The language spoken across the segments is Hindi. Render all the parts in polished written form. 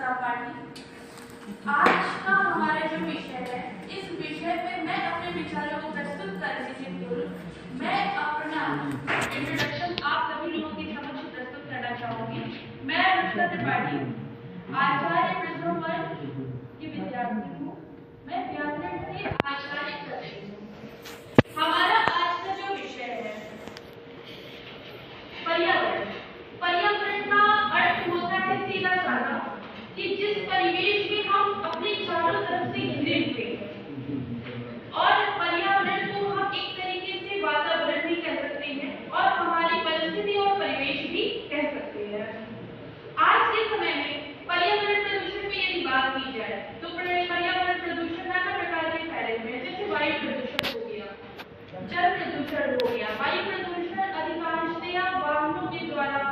जनता पार्टी। आज का हमारा जो विषय है, इस विषय पे मैं अपने विचारों को प्रस्तुत करने से पूर्व मैं अपना इंट्रोडक्शन आप सभी लोगों के समक्ष प्रस्तुत करना चाहूंगी। मैं अनुष्का त्रिपाठी आचार्य प्रथम वर्ष की विद्यार्थी हूँ। मैं व्याकरण से आचार्य कर रही हूँ। हमारा आज का जो विषय है पर्यावरण। पर्यावरण का अर्थ होता है सीधा साधा कि जिस परिवेश में हम अपने चारों तरफ से घिरे हुए हैं, और पर्यावरण को हम एक तरीके से वातावरण भी कह सकते हैं और हमारी परिस्थिति और परिवेश भी कह सकते हैं। आज के समय में पर्यावरण प्रदूषण में यदि बात की जाए तो पर्यावरण प्रदूषण नाना प्रकार के फैले हुए हैं, जैसे वायु प्रदूषण हो गया, जल प्रदूषण हो गया। वायु प्रदूषण अधिकांशतया वाहनों के द्वारा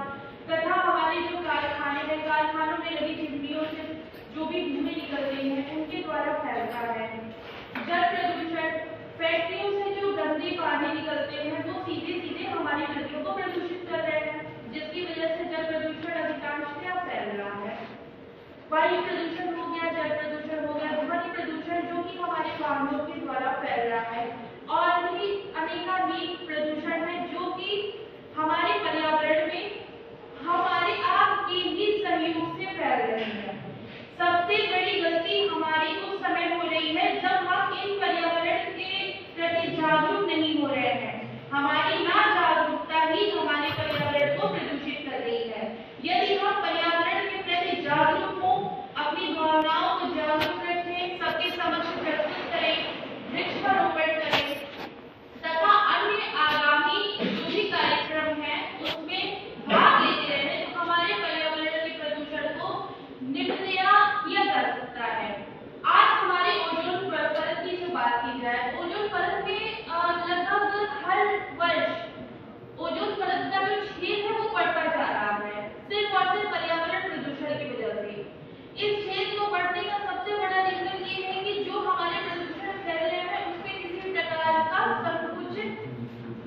तथा हमारे जो कारखाने हैं, कारखानों में लगी चिमनियों से जो भी धुएं निकलते हैं उनके द्वारा फैलता है। जल प्रदूषण, फैक्ट्रियों से जो गंदे पानी निकलते हैं वो सीधे सीधे हमारी नदियों को प्रदूषित कर रहे हैं, जिसकी वजह से जल प्रदूषण अधिकांशतया फैल रहा है। वायु प्रदूषण हो गया, जल प्रदूषण हो गया, ध्वनि प्रदूषण जो कि हमारे वाहनों के द्वारा फैल रहा है, और भी अनेकानेक प्रदूषण है जो कि हमारे पर्यावरण में हमारे आपके ही सहयोग से फैल रहे हैं। सबसे बड़ी गलती हमारी उस समय हो रही है जब हम इन पर्यावरण के प्रति जागरूक नहीं हो रहे हैं। हमारी ना जागरूकता ही हमारे पर्यावरण को प्रदूषित कर रही है। यदि हम पर्यावरण के प्रति जागरूक हो, अपनी भावनाओं को जागरूक रखें, सबके समक्ष प्रस्तुत करें, वृक्षारोपण करें तथा अन्य आगामी जो भी कार्यक्रम है उसमें भाग लेते रहे, तो हमारे पर्यावरण के प्रदूषण को निपटाया किया जा सकता है। आज हमारे ओजोन परत की जो बात की जाए, ओजोन परत में लगभग हर वर्ष ओजोन परत का जो छेद है वो बढ़ता जा रहा है, सिर्फ और सिर्फ पर्यावरण प्रदूषण की वजह से। इस छेद को बढ़ने का सबसे बड़ा रीजन ये है कि जो हमारे प्रदूषण फैल रहे हैं उसमें किसी प्रकार का संकुचित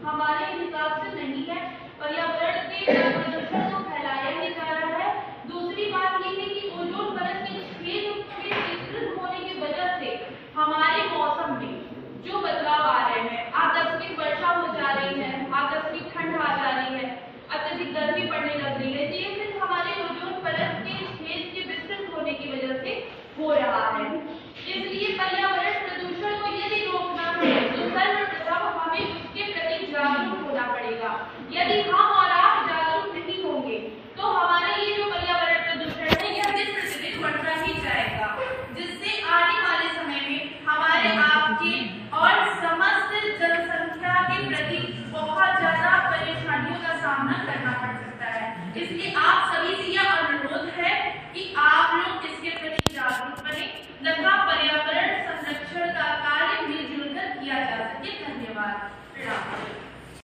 हमारे हिसाब से नहीं है, पर्यावरण के प्रदूषण को फैलाया ही जा रहा है। दूसरी बात ये है कि ओजोन परत के छेद में विस्तृत होने की वजह से हमारे मौसम में जो बदलाव आ रहे हैं, आकस्मिक वर्षा हो जा रही है, आकस्मिक ठंड आ जा रही है, अत्यधिक गर्मी पड़ने लग रही है, ये सिर्फ हमारे ओजोन परत के छेद के विस्तृत होने की वजह से हो रहा है।